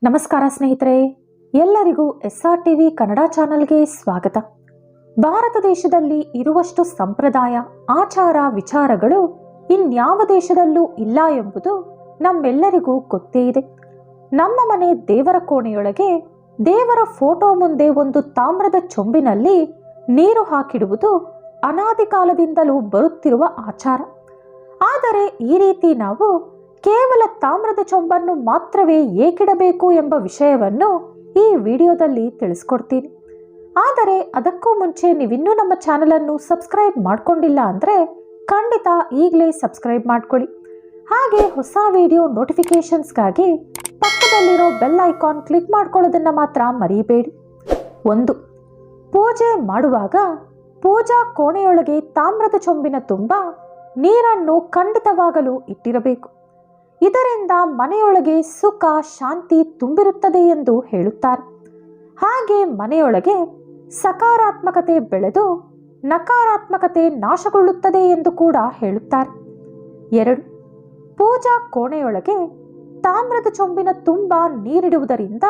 ನಮಸ್ಕಾರ ಸ್ನೇಹಿತರೆ, ಎಲ್ಲರಿಗೂ SR ಟಿವಿ ಕನ್ನಡ ಚಾನೆಲ್ಗೆ ಸ್ವಾಗತ. ಭಾರತ ದೇಶದಲ್ಲಿ ಇರುವಷ್ಟು ಸಂಪ್ರದಾಯ, ಆಚಾರ, ವಿಚಾರಗಳು ಇನ್ಯಾವ ದೇಶದಲ್ಲೂ ಇಲ್ಲ ಎಂಬುದು ನಮ್ಮೆಲ್ಲರಿಗೂ ಗೊತ್ತೇ ಇದೆ. ನಮ್ಮ ಮನೆ ದೇವರ ಕೋಣೆಯೊಳಗೆ ದೇವರ ಫೋಟೋ ಮುಂದೆ ಒಂದು ತಾಮ್ರದ ಚೊಂಬಿನಲ್ಲಿ ನೀರು ಹಾಕಿಡುವುದು ಅನಾದಿ ಕಾಲದಿಂದಲೂ ಬರುತ್ತಿರುವ ಆಚಾರ. ಆದರೆ ಈ ರೀತಿ ನಾವು ಕೇವಲ ತಾಮ್ರದ ಚೊಂಬನ್ನು ಮಾತ್ರವೇ ಏಕಿಡಬೇಕು ಎಂಬ ವಿಷಯವನ್ನು ಈ ವಿಡಿಯೋದಲ್ಲಿ ತಿಳಿಸ್ಕೊಡ್ತೀನಿ. ಆದರೆ ಅದಕ್ಕೂ ಮುಂಚೆ ನೀವಿನ್ನೂ ನಮ್ಮ ಚಾನಲನ್ನು ಸಬ್ಸ್ಕ್ರೈಬ್ ಮಾಡ್ಕೊಂಡಿಲ್ಲ ಅಂದರೆ ಖಂಡಿತ ಈಗಲೇ ಸಬ್ಸ್ಕ್ರೈಬ್ ಮಾಡ್ಕೊಳ್ಳಿ. ಹಾಗೆ ಹೊಸ ವಿಡಿಯೋ ನೋಟಿಫಿಕೇಷನ್ಸ್ಗಾಗಿ ಪಕ್ಕದಲ್ಲಿರೋ ಬೆಲ್ ಐಕಾನ್ ಕ್ಲಿಕ್ ಮಾಡ್ಕೊಳ್ಳೋದನ್ನು ಮಾತ್ರ ಮರೆಯಬೇಡಿ. 1. ಪೂಜೆ ಮಾಡುವಾಗ ಪೂಜಾ ಕೋಣೆಯೊಳಗೆ ತಾಮ್ರದ ಚೊಂಬಿನ ತುಂಬ ನೀರನ್ನು ಖಂಡಿತವಾಗಲೂ ಇಟ್ಟಿರಬೇಕು. ಇದರಿಂದ ಮನೆಯೊಳಗೆ ಸುಖ, ಶಾಂತಿ ತುಂಬಿರುತ್ತದೆ ಎಂದು ಹೇಳುತ್ತಾರೆ. ಹಾಗೆ ಮನೆಯೊಳಗೆ ಸಕಾರಾತ್ಮಕತೆ ಬೆಳೆದು ನಕಾರಾತ್ಮಕತೆ ನಾಶಗೊಳ್ಳುತ್ತದೆ ಎಂದು ಕೂಡ ಹೇಳುತ್ತಾರೆ. 2. ಪೂಜಾ ಕೋಣೆಯೊಳಗೆ ತಾಮ್ರದ ಚೊಂಬಿನ ತುಂಬ ನೀರಿಡುವುದರಿಂದ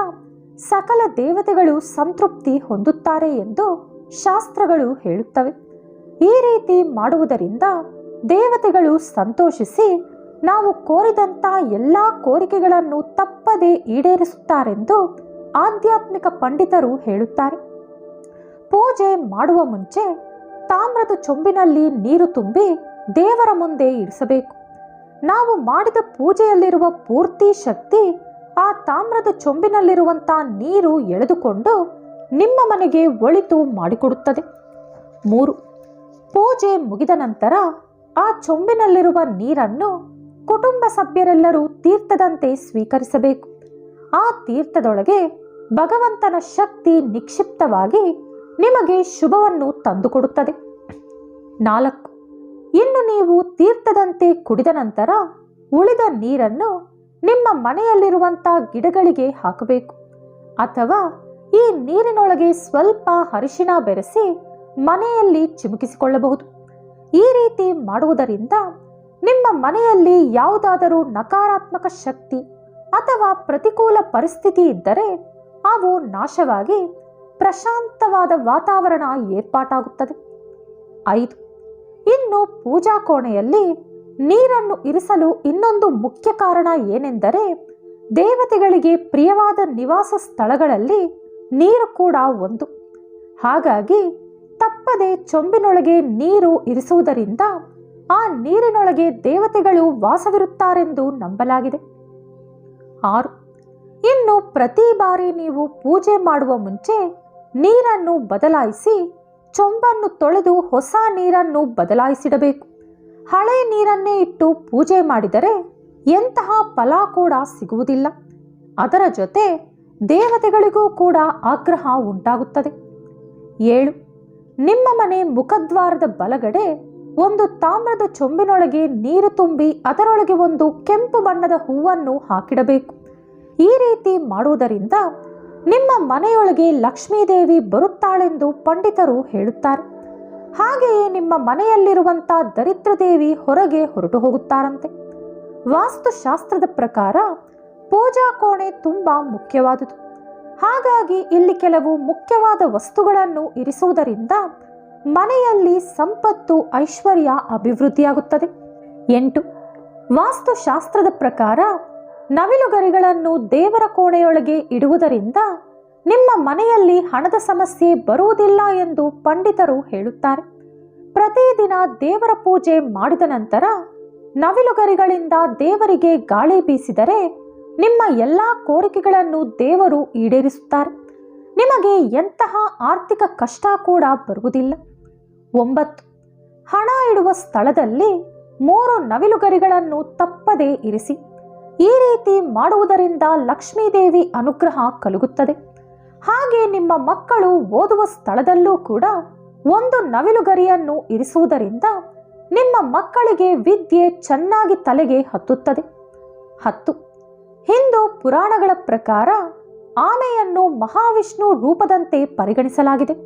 ಸಕಲ ದೇವತೆಗಳು ಸಂತೃಪ್ತಿ ಹೊಂದುತ್ತಾರೆ ಎಂದು ಶಾಸ್ತ್ರಗಳು ಹೇಳುತ್ತವೆ. ಈ ರೀತಿ ಮಾಡುವುದರಿಂದ ದೇವತೆಗಳು ಸಂತೋಷಿಸಿ ನಾವು ಕೋರಿದಂಥ ಎಲ್ಲ ಕೋರಿಕೆಗಳನ್ನು ತಪ್ಪದೆ ಈಡೇರಿಸುತ್ತಾರೆಂದು ಆಧ್ಯಾತ್ಮಿಕ ಪಂಡಿತರು ಹೇಳುತ್ತಾರೆ. ಪೂಜೆ ಮಾಡುವ ಮುಂಚೆ ತಾಮ್ರದ ಚೊಂಬಿನಲ್ಲಿ ನೀರು ತುಂಬಿ ದೇವರ ಮುಂದೆ ಇರಿಸಬೇಕು. ನಾವು ಮಾಡಿದ ಪೂಜೆಯಲ್ಲಿರುವ ಪೂರ್ತಿ ಶಕ್ತಿ ಆ ತಾಮ್ರದ ಚೊಂಬಿನಲ್ಲಿರುವಂಥ ನೀರು ಎಳೆದುಕೊಂಡು ನಿಮ್ಮ ಮನೆಗೆ ಒಳಿತು ಮಾಡಿಕೊಡುತ್ತದೆ. 3. ಪೂಜೆ ಮುಗಿದ ನಂತರ ಆ ಚೊಂಬಿನಲ್ಲಿರುವ ನೀರನ್ನು ಕುಟುಂಬ ಸಭ್ಯರೆಲ್ಲರೂ ತೀರ್ಥದಂತೆ ಸ್ವೀಕರಿಸಬೇಕು. ಆ ತೀರ್ಥದೊಳಗೆ ಭಗವಂತನ ಶಕ್ತಿ ನಿಕ್ಷಿಪ್ತವಾಗಿ ನಿಮಗೆ ಶುಭವನ್ನು ತಂದುಕೊಡುತ್ತದೆ. 4. ಇನ್ನು ನೀವು ತೀರ್ಥದಂತೆ ಕುಡಿದ ನಂತರ ಉಳಿದ ನೀರನ್ನು ನಿಮ್ಮ ಮನೆಯಲ್ಲಿರುವಂಥ ಗಿಡಗಳಿಗೆ ಹಾಕಬೇಕು. ಅಥವಾ ಈ ನೀರಿನೊಳಗೆ ಸ್ವಲ್ಪ ಅರಿಶಿಣ ಬೆರೆಸಿ ಮನೆಯಲ್ಲಿ ಚಿಮುಕಿಸಿಕೊಳ್ಳಬಹುದು. ಈ ರೀತಿ ಮಾಡುವುದರಿಂದ ನಿಮ್ಮ ಮನೆಯಲ್ಲಿ ಯಾವುದಾದರೂ ನಕಾರಾತ್ಮಕ ಶಕ್ತಿ ಅಥವಾ ಪ್ರತಿಕೂಲ ಪರಿಸ್ಥಿತಿ ಇದ್ದರೆ ಅವು ನಾಶವಾಗಿ ಪ್ರಶಾಂತವಾದ ವಾತಾವರಣ ಏರ್ಪಾಟಾಗುತ್ತದೆ. 5. ಇನ್ನು ಪೂಜಾ ಕೋಣೆಯಲ್ಲಿ ನೀರನ್ನು ಇರಿಸಲು ಇನ್ನೊಂದು ಮುಖ್ಯ ಕಾರಣ ಏನೆಂದರೆ ದೇವತೆಗಳಿಗೆ ಪ್ರಿಯವಾದ ನಿವಾಸ ಸ್ಥಳಗಳಲ್ಲಿ ನೀರು ಕೂಡ ಒಂದು. ಹಾಗಾಗಿ ತಪ್ಪದೆ ಚೊಂಬಿನೊಳಗೆ ನೀರು ಇರಿಸುವುದರಿಂದ ಆ ನೀರಿನೊಳಗೆ ದೇವತೆಗಳು ವಾಸವಿರುತ್ತಾರೆಂದು ನಂಬಲಾಗಿದೆ. 6. ಇನ್ನು ಪ್ರತಿ ಬಾರಿ ನೀವು ಪೂಜೆ ಮಾಡುವ ಮುಂಚೆ ನೀರನ್ನು ಬದಲಾಯಿಸಿ ಚೊಂಬನ್ನು ತೊಳೆದು ಹೊಸ ನೀರನ್ನು ಬದಲಾಯಿಸಿಡಬೇಕು. ಹಳೆ ನೀರನ್ನೇ ಇಟ್ಟು ಪೂಜೆ ಮಾಡಿದರೆ ಎಂತಹ ಫಲ ಕೂಡ ಸಿಗುವುದಿಲ್ಲ. ಅದರ ಜೊತೆ ದೇವತೆಗಳಿಗೂ ಕೂಡ ಆಗ್ರಹ ಉಂಟಾಗುತ್ತದೆ. 7. ನಿಮ್ಮ ಮನೆ ಮುಖದ್ವಾರದ ಬಲಗಡೆ ಒಂದು ತಾಮ್ರದ ಚೊಂಬಿನೊಳಗೆ ನೀರು ತುಂಬಿ ಅದರೊಳಗೆ ಒಂದು ಕೆಂಪು ಬಣ್ಣದ ಹೂವನ್ನು ಹಾಕಿಡಬೇಕು. ಈ ರೀತಿ ಮಾಡುವುದರಿಂದ ನಿಮ್ಮ ಮನೆಯೊಳಗೆ ಲಕ್ಷ್ಮೀದೇವಿ ಬರುತ್ತಾಳೆಂದು ಪಂಡಿತರು ಹೇಳುತ್ತಾರೆ. ಹಾಗೆಯೇ ನಿಮ್ಮ ಮನೆಯಲ್ಲಿರುವಂಥ ದರಿದ್ರ ದೇವಿ ಹೊರಗೆ ಹೊರಟು ಹೋಗುತ್ತಾರಂತೆ. ವಾಸ್ತುಶಾಸ್ತ್ರದ ಪ್ರಕಾರ ಪೂಜಾ ಕೋಣೆ ತುಂಬ ಮುಖ್ಯವಾದುದು. ಹಾಗಾಗಿ ಇಲ್ಲಿ ಕೆಲವು ಮುಖ್ಯವಾದ ವಸ್ತುಗಳನ್ನು ಇರಿಸುವುದರಿಂದ ಮನೆಯಲ್ಲಿ ಸಂಪತ್ತು, ಐಶ್ವರ್ಯ ಅಭಿವೃದ್ಧಿಯಾಗುತ್ತದೆ. 8. ವಾಸ್ತುಶಾಸ್ತ್ರದ ಪ್ರಕಾರ ನವಿಲುಗರಿಗಳನ್ನು ದೇವರ ಕೋಣೆಯೊಳಗೆ ಇಡುವುದರಿಂದ ನಿಮ್ಮ ಮನೆಯಲ್ಲಿ ಹಣದ ಸಮಸ್ಯೆ ಬರುವುದಿಲ್ಲ ಎಂದು ಪಂಡಿತರು ಹೇಳುತ್ತಾರೆ. ಪ್ರತಿದಿನ ದೇವರ ಪೂಜೆ ಮಾಡಿದ ನಂತರ ನವಿಲುಗರಿಗಳಿಂದ ದೇವರಿಗೆ ಗಾಳಿ ಬೀಸಿದರೆ ನಿಮ್ಮ ಎಲ್ಲ ಕೋರಿಕೆಗಳನ್ನು ದೇವರು ಈಡೇರಿಸುತ್ತಾರೆ. ನಿಮಗೆ ಎಂತಹ ಆರ್ಥಿಕ ಕಷ್ಟ ಕೂಡ ಬರುವುದಿಲ್ಲ. 9. ಹಣ ಇಡುವ ಸ್ಥಳದಲ್ಲಿ 3 ನವಿಲುಗರಿಗಳನ್ನು ತಪ್ಪದೇ ಇರಿಸಿ. ಈ ರೀತಿ ಮಾಡುವುದರಿಂದ ಲಕ್ಷ್ಮೀದೇವಿ ಅನುಗ್ರಹ ಕಲುಗುತ್ತದೆ. ಹಾಗೆ ನಿಮ್ಮ ಮಕ್ಕಳು ಓದುವ ಸ್ಥಳದಲ್ಲೂ ಕೂಡ 1 ನವಿಲುಗರಿಯನ್ನು ಇರಿಸುವುದರಿಂದ ನಿಮ್ಮ ಮಕ್ಕಳಿಗೆ ವಿದ್ಯೆ ಚೆನ್ನಾಗಿ ತಲೆಗೆ ಹತ್ತುತ್ತದೆ. 10. ಹಿಂದೂ ಪುರಾಣಗಳ ಪ್ರಕಾರ ಆಮೆಯನ್ನು ಮಹಾವಿಷ್ಣು ರೂಪದಂತೆ ಪರಿಗಣಿಸಲಾಗಿದೆ.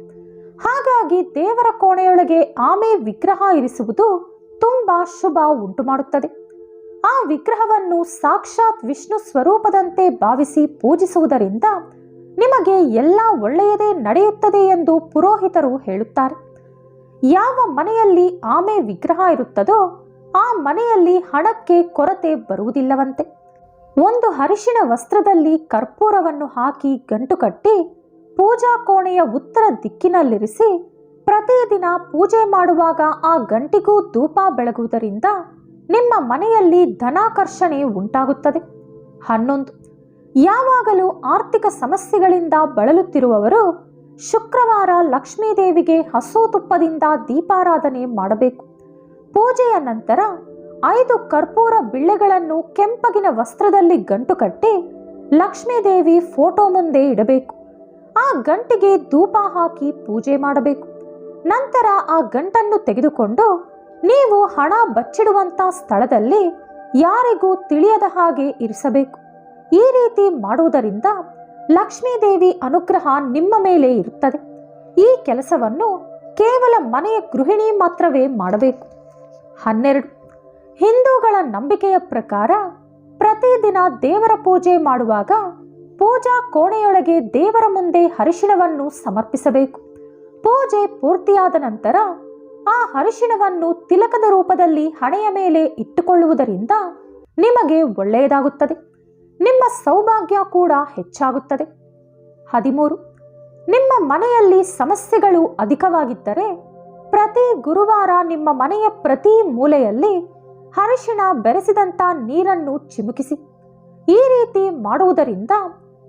ಹಾಗಾಗಿ ದೇವರ ಕೋಣೆಯೊಳಗೆ ಆಮೆ ವಿಗ್ರಹ ಇರಿಸುವುದು ತುಂಬ ಶುಭ ಉಂಟು ಮಾಡುತ್ತದೆ. ಆ ವಿಗ್ರಹವನ್ನು ಸಾಕ್ಷಾತ್ ವಿಷ್ಣು ಸ್ವರೂಪದಂತೆ ಭಾವಿಸಿ ಪೂಜಿಸುವುದರಿಂದ ನಿಮಗೆ ಎಲ್ಲ ಒಳ್ಳೆಯದೇ ನಡೆಯುತ್ತದೆ ಎಂದು ಪುರೋಹಿತರು ಹೇಳುತ್ತಾರೆ. ಯಾವ ಮನೆಯಲ್ಲಿ ಆಮೆ ವಿಗ್ರಹ ಇರುತ್ತದೋ ಆ ಮನೆಯಲ್ಲಿ ಹಣಕ್ಕೆ ಕೊರತೆ ಬರುವುದಿಲ್ಲವಂತೆ. ಒಂದು ಅರಿಶಿಣ ವಸ್ತ್ರದಲ್ಲಿ ಕರ್ಪೂರವನ್ನು ಹಾಕಿ ಗಂಟು ಕಟ್ಟಿ ಪೂಜಾ ಕೋಣೆಯ ಉತ್ತರ ದಿಕ್ಕಿನಲ್ಲಿರಿಸಿ ಪ್ರತಿದಿನ ಪೂಜೆ ಮಾಡುವಾಗ ಆ ಗಂಟಿಗೂ ಧೂಪ ಬೆಳಗುವುದರಿಂದ ನಿಮ್ಮ ಮನೆಯಲ್ಲಿ ಧನಾಕರ್ಷಣೆ ಉಂಟಾಗುತ್ತದೆ. 11. ಯಾವಾಗಲೂ ಆರ್ಥಿಕ ಸಮಸ್ಯೆಗಳಿಂದ ಬಳಲುತ್ತಿರುವವರು ಶುಕ್ರವಾರ ಲಕ್ಷ್ಮೀದೇವಿಗೆ ಹಸು ತುಪ್ಪದಿಂದ ದೀಪಾರಾಧನೆ ಮಾಡಬೇಕು. ಪೂಜೆಯ ನಂತರ 5 ಕರ್ಪೂರ ಬಿಳ್ಳೆಗಳನ್ನು ಕೆಂಪಗಿನ ವಸ್ತ್ರದಲ್ಲಿ ಗಂಟು ಕಟ್ಟಿ ಲಕ್ಷ್ಮೀದೇವಿ ಫೋಟೋ ಮುಂದೆ ಇಡಬೇಕು. ಆ ಗಂಟಿಗೆ ಧೂಪ ಹಾಕಿ ಪೂಜೆ ಮಾಡಬೇಕು. ನಂತರ ಆ ಗಂಟನ್ನು ತೆಗೆದುಕೊಂಡು ನೀವು ಹಣ ಬಚ್ಚಿಡುವಂಥ ಸ್ಥಳದಲ್ಲಿ ಯಾರಿಗೂ ತಿಳಿಯದ ಹಾಗೆ ಇರಿಸಬೇಕು. ಈ ರೀತಿ ಮಾಡುವುದರಿಂದ ಲಕ್ಷ್ಮೀದೇವಿ ಅನುಗ್ರಹ ನಿಮ್ಮ ಮೇಲೆ ಇರುತ್ತದೆ. ಈ ಕೆಲಸವನ್ನು ಕೇವಲ ಮನೆಯ ಗೃಹಿಣಿ ಮಾತ್ರವೇ ಮಾಡಬೇಕು. 12. ಹಿಂದೂಗಳ ನಂಬಿಕೆಯ ಪ್ರಕಾರ ಪ್ರತಿದಿನ ದೇವರ ಪೂಜೆ ಮಾಡುವಾಗ ಪೂಜಾ ಕೋಣೆಯೊಳಗೆ ದೇವರ ಮುಂದೆ ಅರಿಶಿಣವನ್ನು ಸಮರ್ಪಿಸಬೇಕು. ಪೂಜೆ ಪೂರ್ತಿಯಾದ ನಂತರ ಆ ಅರಿಶಿಣವನ್ನು ತಿಲಕದ ರೂಪದಲ್ಲಿ ಹಣೆಯ ಮೇಲೆ ಇಟ್ಟುಕೊಳ್ಳುವುದರಿಂದ ನಿಮಗೆ ಒಳ್ಳೆಯದಾಗುತ್ತದೆ. ನಿಮ್ಮ ಸೌಭಾಗ್ಯ ಕೂಡ ಹೆಚ್ಚಾಗುತ್ತದೆ. 13. ನಿಮ್ಮ ಮನೆಯಲ್ಲಿ ಸಮಸ್ಯೆಗಳು ಅಧಿಕವಾಗಿದ್ದರೆ ಪ್ರತಿ ಗುರುವಾರ ನಿಮ್ಮ ಮನೆಯ ಪ್ರತಿ ಮೂಲೆಯಲ್ಲಿ ಅರಿಶಿಣ ಬೆರೆಸಿದಂಥ ನೀರನ್ನು ಚಿಮುಕಿಸಿ. ಈ ರೀತಿ ಮಾಡುವುದರಿಂದ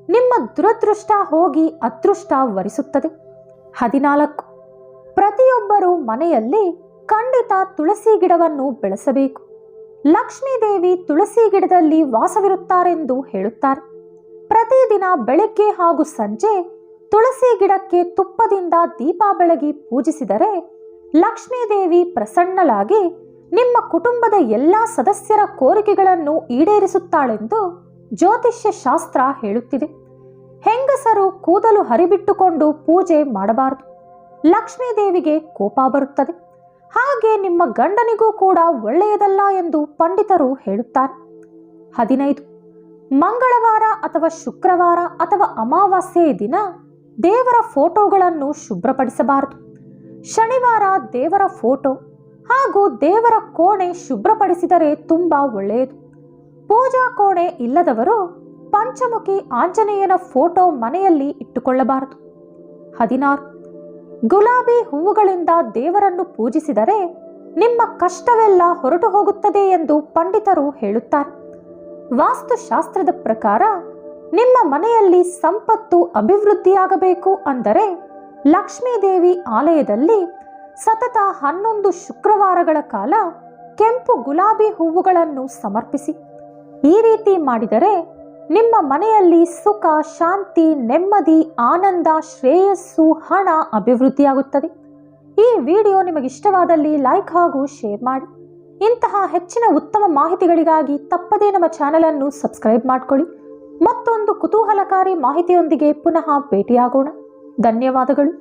ನಿಮ್ಮ ದುರದೃಷ್ಟ ಹೋಗಿ ಅದೃಷ್ಟ ವರಿಸುತ್ತದೆ. 14. ಪ್ರತಿಯೊಬ್ಬರೂ ಮನೆಯಲ್ಲಿ ಖಂಡಿತ ತುಳಸಿ ಗಿಡವನ್ನು ಬೆಳೆಸಬೇಕು. ಲಕ್ಷ್ಮೀದೇವಿ ತುಳಸಿ ಗಿಡದಲ್ಲಿ ವಾಸವಿರುತ್ತಾರೆಂದು ಹೇಳುತ್ತಾರೆ. ಪ್ರತಿದಿನ ಬೆಳಗ್ಗೆ ಹಾಗೂ ಸಂಜೆ ತುಳಸಿ ಗಿಡಕ್ಕೆ ತುಪ್ಪದಿಂದ ದೀಪ ಬೆಳಗಿ ಪೂಜಿಸಿದರೆ ಲಕ್ಷ್ಮೀದೇವಿ ಪ್ರಸನ್ನಳಾಗಿ ನಿಮ್ಮ ಕುಟುಂಬದ ಎಲ್ಲ ಸದಸ್ಯರ ಕೋರಿಕೆಗಳನ್ನು ಈಡೇರಿಸುತ್ತಾಳೆಂದು ಜ್ಯೋತಿಷ್ಯ ಶಾಸ್ತ್ರ ಹೇಳುತ್ತಿದೆ. ಹೆಂಗಸರು ಕೂದಲು ಹರಿಬಿಟ್ಟುಕೊಂಡು ಪೂಜೆ ಮಾಡಬಾರದು. ಲಕ್ಷ್ಮೀದೇವಿಗೆ ಕೋಪ ಬರುತ್ತದೆ. ಹಾಗೆ ನಿಮ್ಮ ಗಂಡನಿಗೂ ಕೂಡ ಒಳ್ಳೆಯದಲ್ಲ ಎಂದು ಪಂಡಿತರು ಹೇಳುತ್ತಾರೆ. 15. ಮಂಗಳವಾರ ಅಥವಾ ಶುಕ್ರವಾರ ಅಥವಾ ಅಮಾವಾಸ್ಯೆಯ ದಿನ ದೇವರ ಫೋಟೋಗಳನ್ನು ಶುಭ್ರಪಡಿಸಬಾರದು. ಶನಿವಾರ ದೇವರ ಫೋಟೋ ಹಾಗೂ ದೇವರ ಕೋಣೆ ಶುಭ್ರಪಡಿಸಿದರೆ ತುಂಬ ಒಳ್ಳೆಯದು. ಪೂಜಾ ಕೋಣೆ ಇಲ್ಲದವರು ಪಂಚಮುಖಿ ಆಂಜನೇಯನ ಫೋಟೋ ಮನೆಯಲ್ಲಿ ಇಟ್ಟುಕೊಳ್ಳಬಾರದು. 16. ಗುಲಾಬಿ ಹೂವುಗಳಿಂದ ದೇವರನ್ನು ಪೂಜಿಸಿದರೆ ನಿಮ್ಮ ಕಷ್ಟವೆಲ್ಲ ಹೊರಟು ಹೋಗುತ್ತದೆ ಎಂದು ಪಂಡಿತರು ಹೇಳುತ್ತಾರೆ. ವಾಸ್ತುಶಾಸ್ತ್ರದ ಪ್ರಕಾರ ನಿಮ್ಮ ಮನೆಯಲ್ಲಿ ಸಂಪತ್ತು ಅಭಿವೃದ್ಧಿಯಾಗಬೇಕು ಅಂದರೆ ಲಕ್ಷ್ಮೀದೇವಿ ಆಲಯದಲ್ಲಿ ಸತತ 11 ಶುಕ್ರವಾರಗಳ ಕಾಲ ಕೆಂಪು ಗುಲಾಬಿ ಹೂವುಗಳನ್ನು ಸಮರ್ಪಿಸಿ. ಈ ರೀತಿ ಮಾಡಿದರೆ ನಿಮ್ಮ ಮನೆಯಲ್ಲಿ ಸುಖ, ಶಾಂತಿ, ನೆಮ್ಮದಿ, ಆನಂದ, ಶ್ರೇಯಸ್ಸು, ಹಣ ಅಭಿವೃದ್ಧಿಯಾಗುತ್ತದೆ. ಈ ವಿಡಿಯೋ ನಿಮಗಿಷ್ಟವಾದಲ್ಲಿ ಲೈಕ್ ಹಾಗೂ ಶೇರ್ ಮಾಡಿ. ಇಂತಹ ಹೆಚ್ಚಿನ ಉತ್ತಮ ಮಾಹಿತಿಗಳಿಗಾಗಿ ತಪ್ಪದೇ ನಮ್ಮ ಚಾನೆಲನ್ನು ಸಬ್ಸ್ಕ್ರೈಬ್ ಮಾಡಿಕೊಳ್ಳಿ. ಮತ್ತೊಂದು ಕುತೂಹಲಕಾರಿ ಮಾಹಿತಿಯೊಂದಿಗೆ ಪುನಃ ಭೇಟಿಯಾಗೋಣ. ಧನ್ಯವಾದಗಳು.